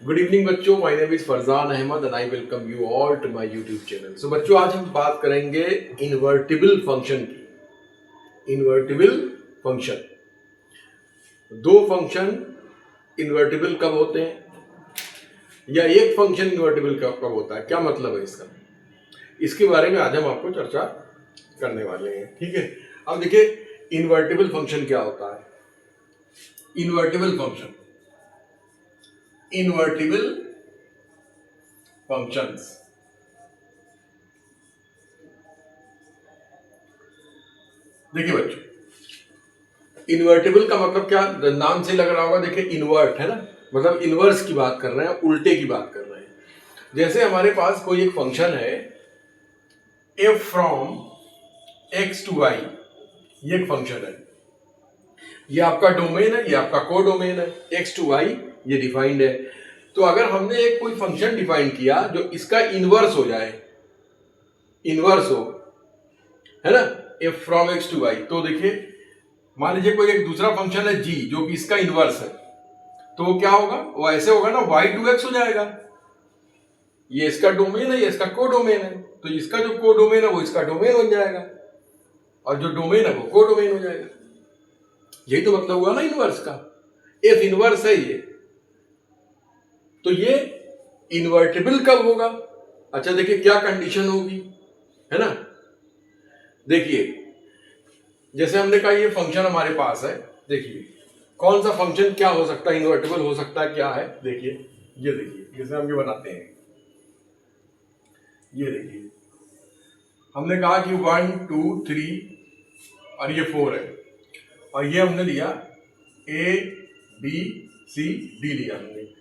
Good evening बच्चों, my name is Farzan Ahmed and I welcome you all to my YouTube channel. So बच्चों, आज हम बात करेंगे इन्वर्टिबल फंक्शन की। इन्वर्टिबल फंक्शन, दो फंक्शन इन्वर्टिबल कब होते हैं या एक फंक्शन इन्वर्टिबल कब होता है, क्या मतलब है इसका, इसके बारे में आज हम आपको चर्चा करने वाले हैं। ठीक है, अब देखिए इन्वर्टिबल फंक्शन क्या होता है। इन्वर्टिबल फंक्शन, इन्वर्टिबल फंक्शंस, देखिए बच्चों, इन्वर्टिबल का मतलब क्या, नाम से लग रहा होगा। देखिए इन्वर्ट है ना, मतलब इनवर्स की बात कर रहे हैं, उल्टे की बात कर रहे हैं। जैसे हमारे पास कोई एक फंक्शन है f from x to y, ये एक फंक्शन है, ये आपका डोमेन है, ये आपका को डोमेन है, एक्स टू वाई ये डिफाइंड है। तो अगर हमने एक कोई फंक्शन डिफाइन किया जो इसका इनवर्स हो जाए, इनवर्स हो, है ना, f from x to y, तो देखिए मान लीजिए कोई एक दूसरा फंक्शन है जी जो कि इसका इनवर्स है, तो वो क्या होगा, वो ऐसे होगा ना, वाई टू एक्स हो जाएगा। ये इसका डोमेन है, ये इसका को डोमेन है, तो इसका जो को डोमेन है वो इसका डोमेन बन जाएगा और जो डोमेन है वो को डोमेन हो जाएगा। यही तो मतलब हुआ ना इनवर्स का, एफ इनवर्स है ये। तो ये इन्वर्टिबल कब होगा? अच्छा देखिए क्या कंडीशन होगी, है ना। देखिए जैसे हमने कहा ये फंक्शन हमारे पास है, देखिए कौन सा फंक्शन क्या हो सकता है, इन्वर्टिबल हो सकता है, क्या है, देखिए ये देखिए, जैसे हम ये बनाते हैं, ये देखिए हमने कहा कि 1 2 3 और ये 4 है, और ये हमने लिया ए बी सी डी लिया हमने।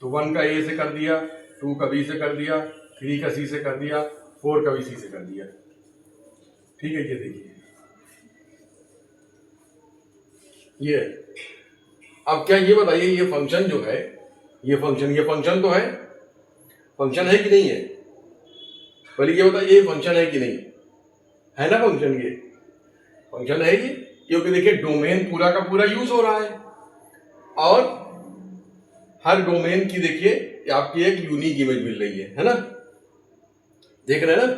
तो 1 का ए से कर दिया, 2 का बी से कर दिया, 3 का सी से कर दिया, 4 का भी सी से कर दिया। ठीक है, ये देखिए ये। अब क्या ये बताइए, ये फंक्शन जो है, ये फंक्शन तो है, फंक्शन है कि नहीं है? पहले ये बताइए ये फंक्शन है कि नहीं है ना। फंक्शन, ये फंक्शन है ये, क्योंकि देखिए डोमेन पूरा का पूरा यूज हो रहा है और हर डोमेन की देखिए आपकी एक यूनिक इमेज मिल रही है ना। देख रहे हैं ना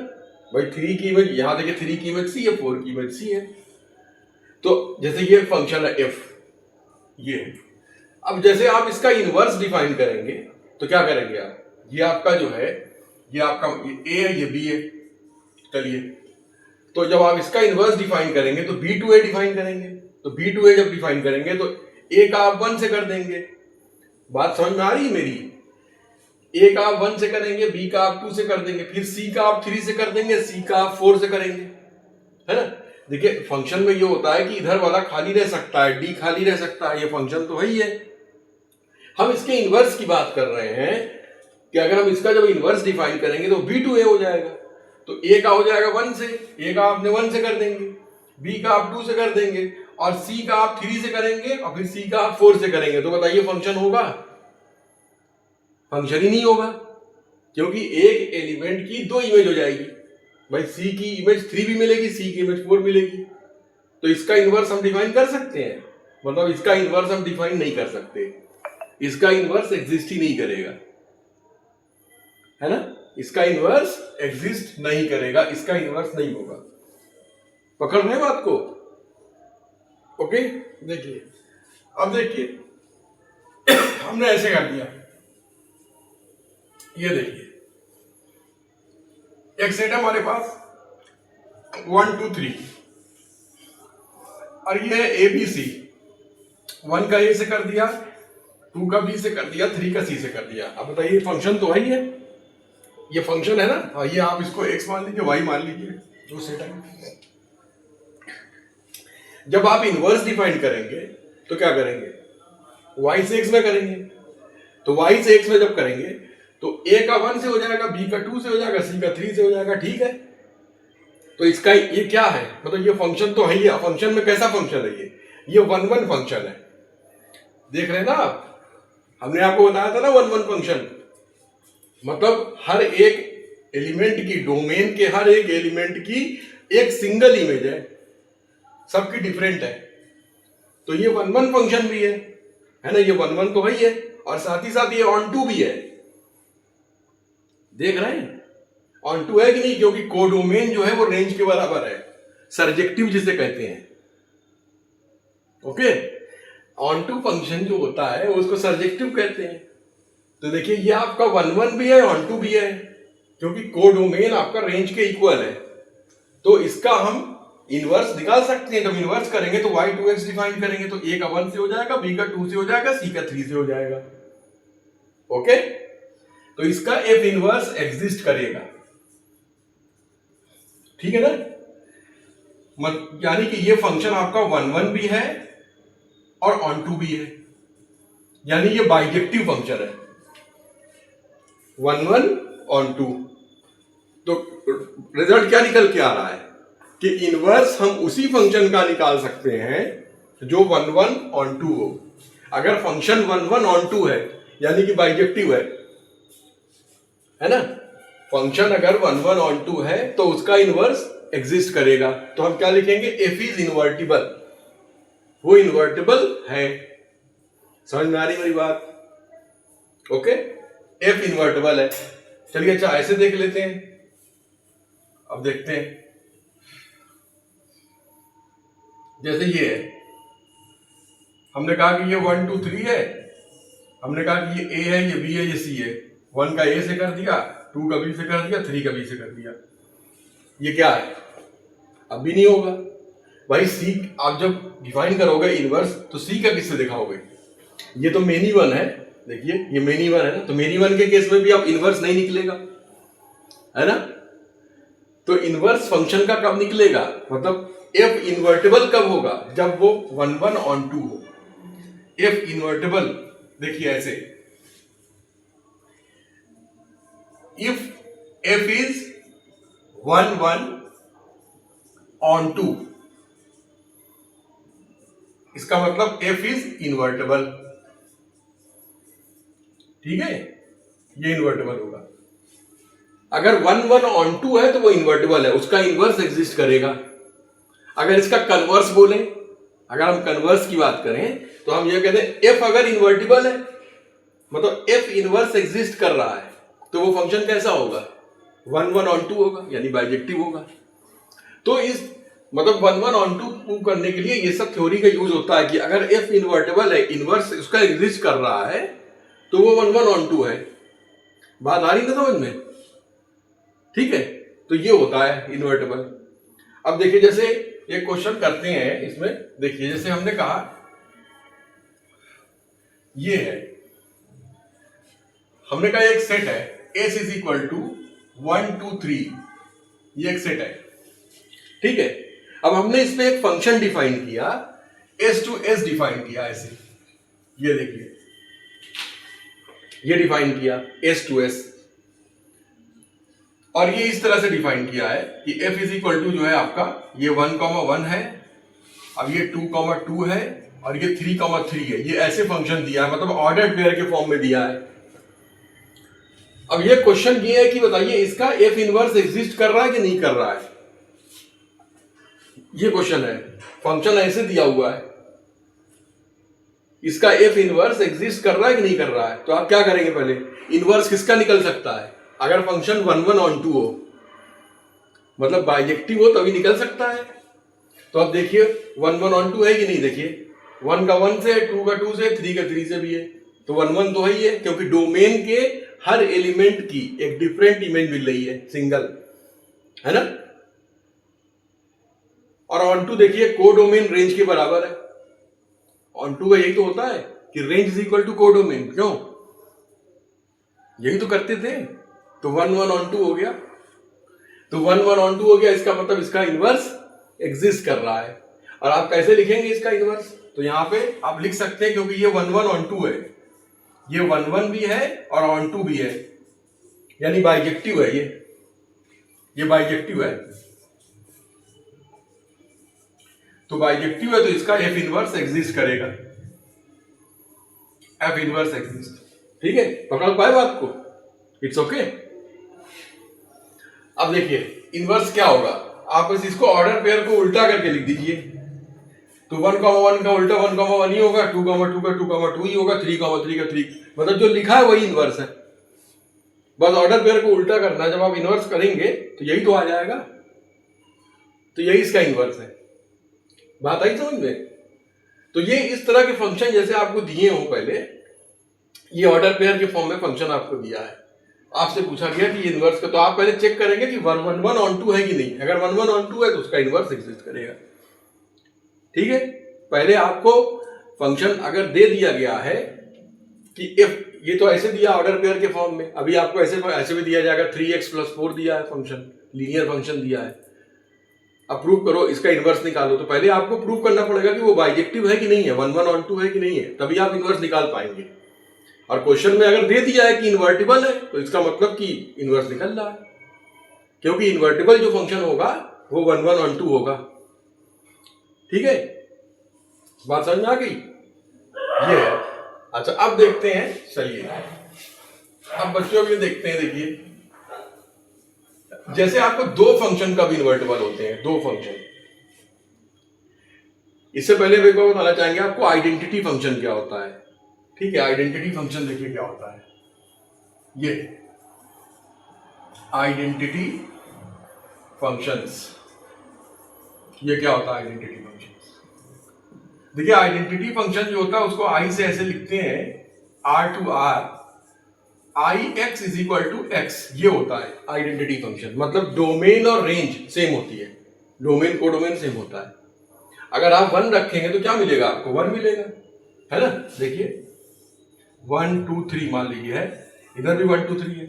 भाई, 3 की इमेज यहां देखिए, 3 की इमेज सी है, 4 की इमेज सी है। तो जैसे ये फंक्शन है एफ, ये। अब जैसे आप इसका इनवर्स डिफाइन करेंगे तो क्या करेंगे आप, ये आपका जो है, ये आपका ये ए है, ये बी है। चलिए, तो जब आप इसका इनवर्स डिफाइन करेंगे तो बी टू ए डिफाइन करेंगे। तो बी टू ए जब डिफाइन करेंगे तो ए का आप 1 से कर देंगे। बात समझ में आ रही है मेरी? ए का आप 1 से करेंगे, बी का आप 2 से कर देंगे, फिर सी का आप 3 से कर देंगे, सी का आप 4 से करेंगे, है ना। देखिए फंक्शन में ये होता है कि इधर वाला खाली रह सकता है, डी खाली रह सकता है, ये फंक्शन तो है ही है। हम इसके इनवर्स की बात कर रहे हैं कि अगर हम इसका जब इनवर्स डिफाइन करेंगे तो बी टू ए हो जाएगा। तो ए का हो जाएगा 1 से, ए का आपने 1 से कर देंगे, बी का आप 2 से कर देंगे, और सी का आप 3 से करेंगे, और फिर सी का आप 4 से करेंगे। तो बताइए फंक्शन होगा? फंक्शन ही नहीं होगा, क्योंकि एक एलिमेंट की 2 इमेज हो जाएगी। भाई सी की इमेज 3 भी मिलेगी, सी की इमेज 4 मिलेगी। तो इसका इनवर्स हम डिफाइन कर सकते हैं? मतलब इसका इनवर्स हम डिफाइन नहीं कर सकते, इसका इनवर्स एग्जिस्ट ही नहीं करेगा, है ना। इसका इनवर्स एग्जिस्ट नहीं करेगा, इसका इनवर्स नहीं होगा। पकड़ रहे बात को? ओके, देखिए अब देखिए हमने ऐसे कर दिया, ये देखिए एक सेट है हमारे पास 1 2 3, और ये है ए बी सी। 1 का ए से कर दिया, 2 का बी से कर दिया, 3 का सी से कर दिया। अब बताइए फंक्शन तो है ही है, ये फंक्शन है ना। हाँ, ये आप इसको x मान लीजिए, y मान लीजिए, जो सेट है। जब आप इनवर्स डिफाइन करेंगे तो क्या करेंगे, y से x में करेंगे। तो y से x में जब करेंगे तो a का 1 से हो जाएगा, b का 2 से हो जाएगा, c का 3 से हो जाएगा। ठीक है, तो इसका ये क्या है, मतलब ये फंक्शन तो है ही। फंक्शन में कैसा फंक्शन है ये 1 1 फंक्शन है। देख रहे हैं ना आप, हमने आपको बताया था ना 1 1 फंक्शन, मतलब हर एक एलिमेंट की, डोमेन के हर एक एलिमेंट की एक सिंगल इमेज है, सबकी डिफरेंट है। तो ये 1 1 फंक्शन भी है ना, ये 1 1 तो है ही है। और साथ ही साथ ये ऑन टू भी है, देख रहे हैं ऑन टू है कि नहीं, क्योंकि कोडोमेन जो है वो रेंज के बराबर है, सर्जेक्टिव जिसे कहते हैं। ओके, ऑन टू फंक्शन जो होता है उसको सर्जेक्टिव कहते हैं। तो देखिए ये आपका 1 1 भी है, ऑन टू भी है, क्योंकि कोडोमेन आपका रेंज के इक्वल है। तो इसका हम इनवर्स निकाल सकते हैं। जब इनवर्स करेंगे तो y2x डिफाइन करेंगे, तो a का 1 से हो जाएगा, b का 2 से हो जाएगा, c का 3 से हो जाएगा। ओके, तो इसका f इनवर्स एग्जिस्ट करेगा, ठीक है ना। यानी कि ये फंक्शन आपका 1 1 भी है और ऑन टू भी है, यानी ये बाइजेक्टिव फंक्शन है, 1 1 ऑन टू। तो रिजल्ट क्या निकल के आ रहा है कि इनवर्स हम उसी फंक्शन का निकाल सकते हैं जो 1 1 ऑन टू हो। अगर फंक्शन 1 1 ऑन टू है यानी कि बाइजेक्टिव है ना, फंक्शन अगर 1 1 ऑन टू है तो उसका इनवर्स एग्जिस्ट करेगा। तो हम क्या लिखेंगे, एफ इज इनवर्टिबल, वो इनवर्टिबल है। समझ में आ रही मेरी बात? ओके, एफ इनवर्टिबल है। चलिए अच्छा ऐसे देख लेते हैं। अब देखते हैं, जैसे ये है, हमने कहा कि ये 1 2 3 है, हमने कहा कि ये ए है, ये बी है, ये सी है। 1 का ए से कर दिया, 2 का बी से कर दिया, 3 का बी से कर दिया। ये क्या है, अब भी नहीं होगा भाई। सी आप जब डिफाइन करोगे इनवर्स तो सी का किससे दिखाओगे? ये तो मेनी वन है, देखिए ये मेनी वन है ना, तो मेनी वन के केस में भी आप इनवर्स नहीं निकलेगा, है ना। तो इनवर्स फंक्शन का कब निकलेगा, मतलब एफ इन्वर्टेबल कब होगा, जब वो 1 1 ऑन टू हो। एफ इन्वर्टेबल देखिए ऐसे, if f is 1 1 onto, इसका मतलब एफ इज इन्वर्टेबल, ठीक है, ये इन्वर्टेबल होगा। अगर 1 1 ऑन टू है तो वो इन्वर्टेबल है, उसका इनवर्स एग्जिस्ट करेगा। अगर इसका कन्वर्स बोले, अगर हम कन्वर्स की बात करें तो हम ये कहते हैं एफ अगर इन्वर्टिबल है, मतलब एफ इनवर्स एग्जिस्ट कर रहा है, तो वो फंक्शन कैसा होगा, 1 1 ऑन टू होगा, यानी बाइजेक्टिव होगा। तो इस मतलब 1 1 ऑन टू प्रूव करने के लिए ये सब थ्योरी का यूज होता है कि अगर एफ इन्वर्टेबल है, इनवर्स उसका एग्जिस्ट कर रहा है, तो वो 1 1 ऑन टू है। बात आ रही ना समझ में? ठीक है, तो ये होता है इन्वर्टेबल। अब देखिए जैसे एक क्वेश्चन करते हैं इसमें, देखिए जैसे हमने कहा ये है, हमने कहा एक सेट है S इज इक्वल टू 1 2 3, ये एक सेट है, ठीक है। अब हमने इस पे एक फंक्शन डिफाइन किया, S टू S डिफाइन किया ऐसे, ये देखिए ये डिफाइन किया S टू S, और ये इस तरह से डिफाइन किया है कि f इज इक्वल टू जो है आपका ये 1 1 है, अब ये 2 2 है, और ये 3 3 है। ये ऐसे फंक्शन दिया है, मतलब ऑर्डर्ड पेयर के फॉर्म में दिया है। अब ये क्वेश्चन ये है कि बताइए इसका f इनवर्स एग्जिस्ट कर रहा है कि नहीं कर रहा है, ये क्वेश्चन है। फंक्शन ऐसे दिया हुआ है, इसका f इनवर्स एग्जिस्ट कर रहा है कि नहीं कर रहा है। तो आप क्या करेंगे, पहले इनवर्स किसका निकल सकता है, अगर फंक्शन 1 1 ऑन टू हो, मतलब बाइजेक्टिव हो तभी निकल सकता है। तो अब देखिए 1 1 ऑन टू है कि नहीं, देखिए 1 का 1 से, 2 का 2 से, 3 का 3 से भी है, तो 1 1 तो है ही है, क्योंकि डोमेन के हर एलिमेंट की एक डिफरेंट इमेज मिल रही है, सिंगल, है ना। और ऑन टू देखिए कोडोमेन रेंज के बराबर है। ऑन टू का यही तो होता है कि range is equal to codomain, क्यों, यही तो करते थे। तो 1 1 ऑन टू हो गया, तो 1 1 ऑन टू हो गया, इसका मतलब इसका इनवर्स एग्जिस्ट कर रहा है। और आप कैसे लिखेंगे इसका इनवर्स, तो यहां पे आप लिख सकते हैं, क्योंकि ये 1 1 ऑन टू है, ये 1 1 भी है और ऑन टू भी है, यानी बाइजेक्टिव है, ये बाइजेक्टिव है। तो बाइजेक्टिव है तो इसका एफ इनवर्स एग्जिस्ट करेगा, एफ इनवर्स एग्जिस्ट, ठीक है। पकड़ पाए बात को, इट्स ओके। अब देखिए इनवर्स क्या होगा, आप बस इसको ऑर्डर पेयर को उल्टा करके लिख दीजिए। तो 1 1 का उल्टा 1 1 ही होगा, 2 2 का 2 2 ही होगा, 3 3 का 3 मतलब जो लिखा है वही इनवर्स है, बस ऑर्डर पेयर को उल्टा करना है। जब आप इनवर्स करेंगे तो यही तो आ जाएगा, तो यही इसका इनवर्स है। बात आई समझ में? तो ये इस तरह के फंक्शन जैसे आपको दिए हो पहले, ये ऑर्डर पेयर के फॉर्म में फंक्शन आपको दिया है, आपसे पूछा गया कि ये इनवर्स का, तो आप पहले चेक करेंगे कि 1 ऑन 2 है कि नहीं। अगर 1 ऑन 2 है तो उसका इनवर्स एग्जिस्ट करेगा। ठीक है, पहले आपको फंक्शन अगर दे दिया गया है कि इफ, ये तो ऐसे दिया ऑर्डर पेयर के फॉर्म में, अभी आपको ऐसे भी दिया जाएगा, 3x + 4 दिया है फंक्शन, लीनियर फंक्शन दिया है। अब प्रूव करो, इसका इनवर्स निकालो, तो पहले आपको प्रूव करना पड़ेगा कि वो बाइजेक्टिव है कि नहीं है, 1 ऑन 2 है कि नहीं है, तभी आप इनवर्स निकाल पाएंगे। और क्वेश्चन में अगर दे दिया है कि इन्वर्टिबल है तो इसका मतलब कि इनवर्स निकल रहा है, क्योंकि इन्वर्टिबल जो फंक्शन होगा वो 1 ऑन 2 होगा। ठीक है, बात समझ में आ गई? ये है। अच्छा, अब देखते हैं, चलिए अब बच्चों के देखते हैं। देखिए, जैसे आपको दो फंक्शन कब इन्वर्टिबल होते हैं, दो फंक्शन। इससे पहले एक बार बताना चाहेंगे आपको आइडेंटिटी फंक्शन क्या होता है। ठीक है, आइडेंटिटी फंक्शन देखिए क्या होता है। ये आइडेंटिटी फंक्शंस, ये क्या होता है आइडेंटिटी फंक्शंस? देखिए, आइडेंटिटी फंक्शन जो होता है उसको आई से ऐसे लिखते हैं, R to R, IX = X, ये होता है आइडेंटिटी फंक्शन। मतलब डोमेन और रेंज सेम होती है, डोमेन कोडोमेन सेम होता है। अगर आप 1 रखेंगे तो क्या मिलेगा आपको? 1 मिलेगा, है ना? देखिए 1 2 3 मान लीजिए है, इधर भी 1 2 3 है,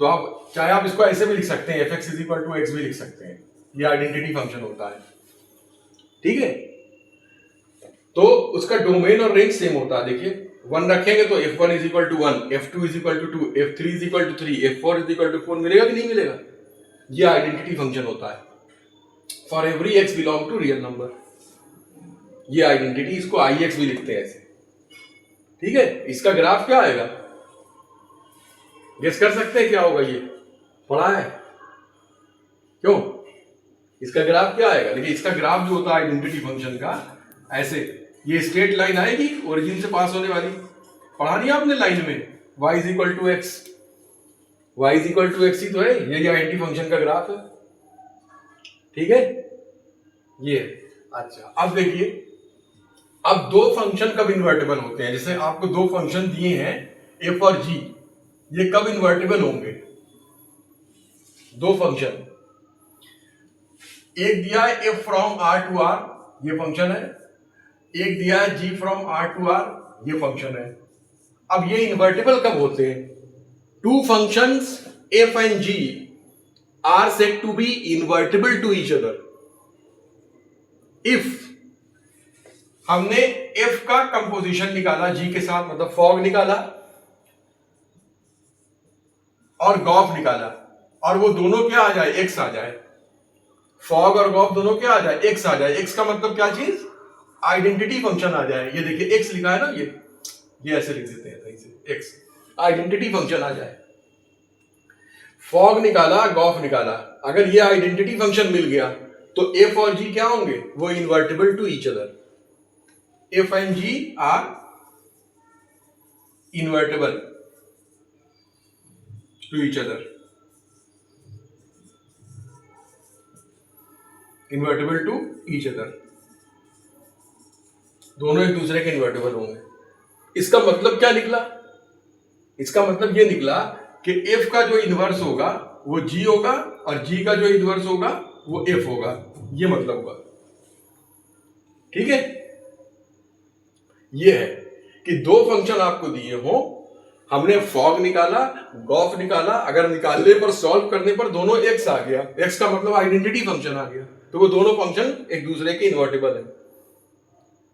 तो आप चाहे आप इसको ऐसे भी लिख सकते हैं, fx = x भी लिख सकते हैं, ये आइडेंटिटी फंक्शन होता है। ठीक है, तो उसका डोमेन और रेंज सेम होता है। देखिए 1 रखेंगे तो f1 = 1, f2 = 2, f3 = 3, f4 = 4 मिलेगा कि नहीं मिलेगा? ये आइडेंटिटी फंक्शन होता है। For every x belong to real number, ये आइडेंटिटी, इसको ix भी लिखते हैं ऐसे। ठीक है, इसका ग्राफ क्या आएगा? गेस कर सकते हैं क्या होगा? ये पढ़ा है क्यों? इसका ग्राफ क्या आएगा? देखिए, इसका ग्राफ जो होता है आइडेंटिटी फंक्शन का, ऐसे ये स्ट्रेट लाइन आएगी ओरिजिन से पास होने वाली, पढ़ा दिया आपने लाइन में, y = x, y = x ही तो है, ये आइडेंटिटी फंक्शन का ग्राफ है। ठीक है, ये। अच्छा, अब देखिए, अब दो फंक्शन कब इन्वर्टिबल होते हैं? जैसे आपको दो फंक्शन दिए हैं f और g, ये कब इन्वर्टिबल होंगे? दो फंक्शन, एक दिया है f from R to R, ये फंक्शन है, एक दिया है g from R to R, ये फंक्शन है। अब ये इन्वर्टिबल कब होते हैं? Two functions f and g are said to be invertible to each other if हमने f का कंपोजिशन निकाला g के साथ, मतलब फॉग निकाला और गॉफ निकाला, और वो दोनों क्या आ जाए? x आ जाए। फॉग और गॉफ दोनों क्या आ जाए? x आ जाए। x का मतलब क्या चीज? आइडेंटिटी फंक्शन आ जाए। ये देखिए x लिखा है ना, ये ऐसे लिख देते हैं सही से, x आइडेंटिटी फंक्शन आ जाए। फॉग निकाला, गॉफ निकाला, अगर ये आइडेंटिटी फंक्शन मिल गया तो f और g क्या होंगे? वो invertible to each other. f and g are invertible to each other, invertible to each other, दोनों एक दूसरे के इन्वर्टिबल होंगे। इसका मतलब क्या निकला? इसका मतलब ये निकला कि f का जो इन्वर्स होगा वो g होगा और g का जो इन्वर्स होगा वो f होगा, ये मतलब हुआ। ठीक है, ये है कि दो फंक्शन आपको दिए हो, हमने फॉग निकाला, गॉफ निकाला, अगर निकालने पर, सॉल्व करने पर दोनों x आ गया, x का मतलब आइडेंटिटी फंक्शन आ गया, तो वो दोनों फंक्शन एक दूसरे के इन्वर्टिबल है।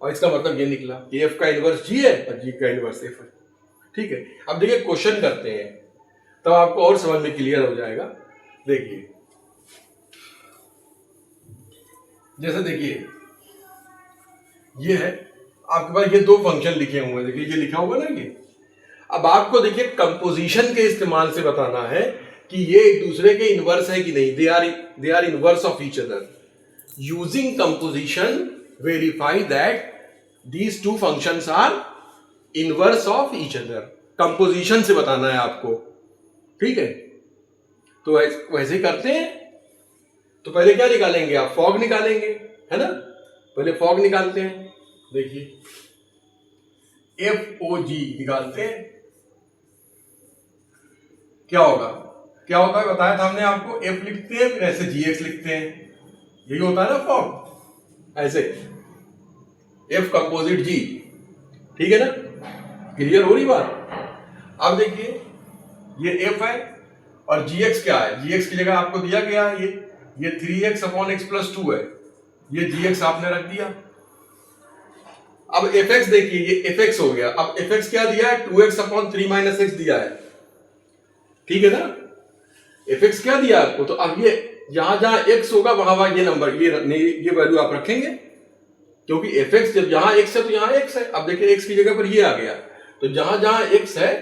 और इसका मतलब ये निकला कि f का इन्वर्स g है और g का इन्वर्स f है। ठीक है, अब देखिए क्वेश्चन करते हैं, तब आपको और समझ में क्लियर हो जाएगा। देखिए, जैसे देखिए ये है आपके पास, ये दो फंक्शन लिखे हुए हैं, देखिए ये लिखा हुआ ना ये। अब आपको देखिए कंपोजिशन के इस्तेमाल से बताना है कि ये एक दूसरे के इनवर्स है कि नहीं, they are inverse of each other. Using composition verify that these two functions are inverse of each other. Composition से बताना है आपको, ठीक है। तो वैसे ही करते हैं। तो पहले क्या निकालेंगे आप, फॉग निकालेंगे, है ना। पहले फॉग निकालते हैं, देखिए FOG निकालते हैं। क्या होगा, क्या होता है बताया था हमने आपको, F लिखते हैं फिर ऐसे GX लिखते हैं, यही होता है ना फॉग, ऐसे F कंपोजिट G, ठीक है ना। क्लियर हो रही बात। अब देखिए ये F है और GX क्या है, GX की जगह आपको दिया गया है ये 3x अपॉन x प्लस 2 है, ये GX आपने रख दिया। अब fx देखिए, ये fx हो गया। अब fx क्या दिया है, 2x अपॉन 3 माइनस x दिया है, ठीक है ना। fx क्या दिया आपको, तो अब ये यहां जहां x होगा वहां वहां ये नंबर, ये वैल्यू आप रखेंगे, क्योंकि fx जब यहां x है तो यहां x है। अब देखिए x की जगह पर ये आ गया, तो जहां जहां x है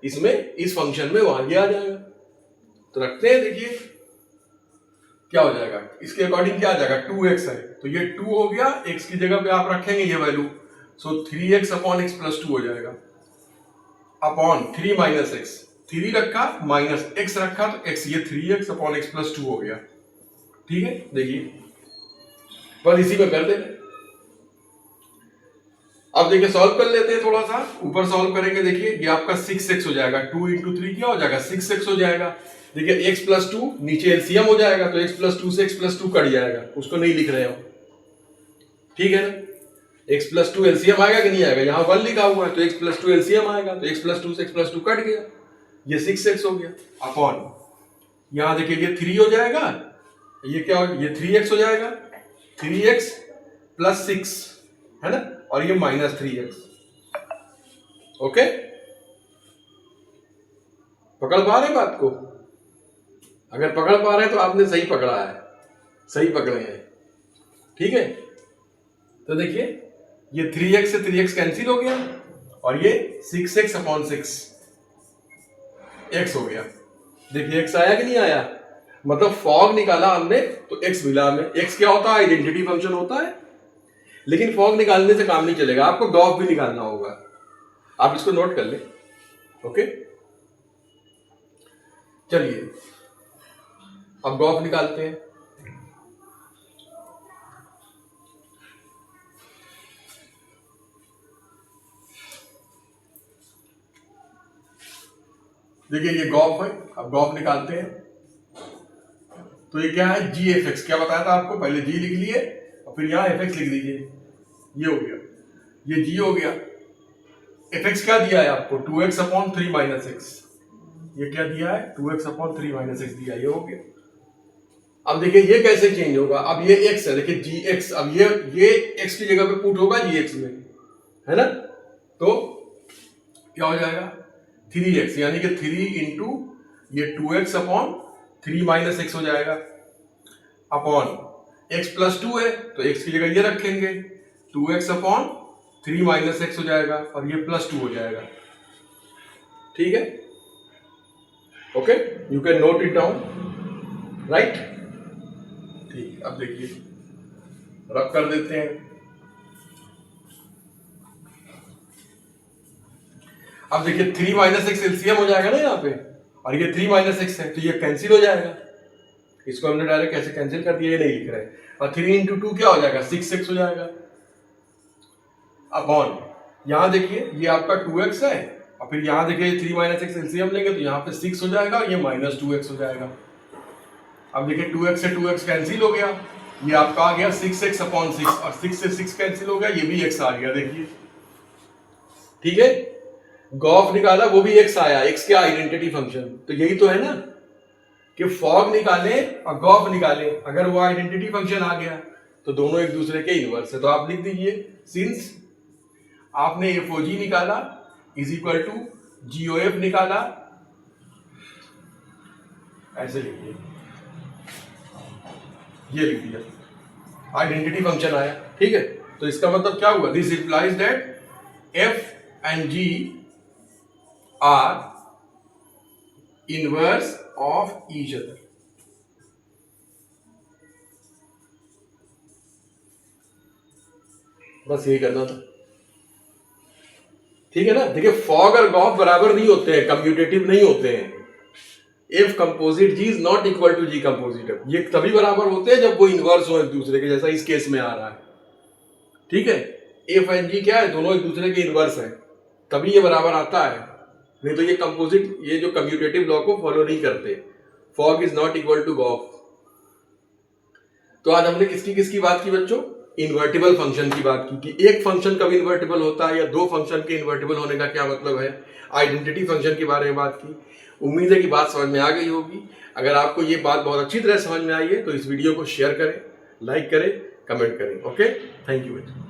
इसमें, इस फंक्शन में वहां ये आ जाएगा। तो रखते हैं, देखिए क्या हो जाएगा, इसके अकॉर्डिंग क्या आ जाएगा, 2x है तो ये 2 हो गया, x की जगह पे आप रखेंगे ये वैल्यू, सो 3x अपॉन x प्लस 2 हो जाएगा, अपॉन 3 माइनस x, 3 रखा माइनस x रखा तो x, ये 3x अपॉन x प्लस 2 हो गया, ठीक है। देखिए पर इसी में कर देते। अब देखिए सॉल्व कर लेते हैं, थोड़ा सा ऊपर सॉल्व करेंगे। देखिए ये आपका 6x हो जाएगा, 2 इंटू 3 क्या हो जाएगा, 6x हो जाएगा। देखिए x प्लस 2 नीचे एलसीएम हो जाएगा, तो x प्लस 2 से x प्लस 2 कट जाएगा, उसको नहीं लिख रहे हो, ठीक है ना। x प्लस 2 एलसीएम आएगा कि नहीं आएगा, यहाँ 1 लिखा हुआ है तो x प्लस 2 एलसीएम आएगा, तो x प्लस 2 से x प्लस 2 कट गया, ये 6x हो गया, अपॉन यहाँ देखिए ये 3 हो जाएगा, ये क्या हो, ये 3x हो जाएगा, 3x प्लस 6 है ना, और ये माइनस 3x। ओके, पकड़ पा रहे बात को, अगर पकड़ पा रहे हैं तो आपने सही पकड़ा है, सही पकड़े हैं, ठीक है। तो देखिए ये 3x से 3x कैंसिल हो गया और ये 6x अपॉन 6 x हो गया। देखिए x आया कि नहीं आया, मतलब फॉग निकाला हमने तो x मिला हमें। x क्या होता है, आइडेंटिटी फंक्शन होता है, लेकिन फॉग निकालने से काम नहीं चलेगा, आपको गॉफ भी निकालना होगा, आप इसको नोट कर ले। ओके चलिए अब गॉफ निकालते हैं। देखिए ये गॉफ है, अब गॉफ निकालते हैं। तो ये क्या है, जी एफ एक्स, क्या बताया था आपको, पहले जी लिख लिए और फिर यहाँ एफ एक्स लिख दीजिए, ये हो गया, ये जी हो गया। एफ एक्स क्या दिया है आपको, 2x अपॉन 3 माइनस एक्स, ये क्या दिया है, 2x अपॉन 3 माइनस एक्स दिया, ये हो गया। अब देखिए ये कैसे चेंज होगा, अब ये x है, देखिए जी एक्स, अब ये x की जगह पे पुट होगा जी एक्स में, है ना। तो क्या हो जाएगा, 3x, यानी कि 3 इंटू ये 2x अपॉन 3 माइनस एक्स हो जाएगा, अपॉन x प्लस 2 है तो x की जगह ये रखेंगे, 2x अपॉन 3 माइनस एक्स हो जाएगा और ये प्लस 2 हो जाएगा, ठीक है। Okay, you can note it down, right. ठीक, अब देखिए रब कर देते हैं। अब देखिए 3 माइनस एक्स एलसीएम हो जाएगा ना यहाँ पे, और ये 3 माइनस एक्स है तो ये कैंसिल हो जाएगा, इसको हमने डायरेक्ट कैसे कैंसिल कर दिया, ये नहीं लिख रहे। और 3 इंटू 2 क्या हो जाएगा, 6x हो जाएगा, अपॉन यहाँ देखिए ये आपका 2x है और फिर यहाँ देखिए 3 माइनस एक्स एलसीएम लेंगे तो यहाँ पे 6 हो जाएगा और ये माइनस 2x हो जाएगा। अब देखिए 2x से 2x कैंसिल हो गया, ये आपका आ गया 6x अपॉन 6 और 6 से 6 कैंसिल हो गया, ये भी x आ गया, देखिए ठीक है। गॉफ निकाला वो भी x आया, x क्या आइडेंटिटी फंक्शन, तो यही तो है ना कि फॉग निकाले और गॉफ निकाले, अगर वो आइडेंटिटी फंक्शन आ गया तो दोनों एक दूसरे के इनवर्स है। तो आप लिख दीजिए, सिंस आपने एफओजी निकाला इज इक्वल टू जीओएफ निकाला, ऐसे लिखिए, ये लिख दिया, आइडेंटिटी फंक्शन आया, ठीक है। तो इसका मतलब क्या हुआ, this implies that f and g are inverse of each other. बस यही करना था। ठीक है ना। देखिए फॉग और गॉफ बराबर नहीं होते हैं, कम्यूटेटिव नहीं होते हैं। If composite g is not equal to g composite f, ये तभी बराबर होते हैं जब वो इनवर्स हो एक दूसरे के, जैसा इस केस में आ रहा है। ठीक है, एफ एंड जी क्या है, दोनों एक दूसरे के इनवर्स है, तभी ये बराबर आता है। नहीं तो ये कंपोजिट, ये जो कम्यूटेटिव लॉ को फॉलो नहीं करते। Fog is not equal to gof. तो आज हमने किसकी किसकी बात की बच्चों? इन्वर्टिबल फंक्शन की बात की कि एक फंक्शन कब इन्वर्टिबल होता है या दो फंक्शन के इन्वर्टिबल होने का क्या मतलब है। आइडेंटिटी फंक्शन के बारे में बात की। उम्मीद है कि बात समझ में आ गई होगी। अगर आपको ये बात बहुत अच्छी तरह समझ में आई है तो इस वीडियो को शेयर करें, लाइक करें, कमेंट करें। ओके, थैंक यू बच्चों।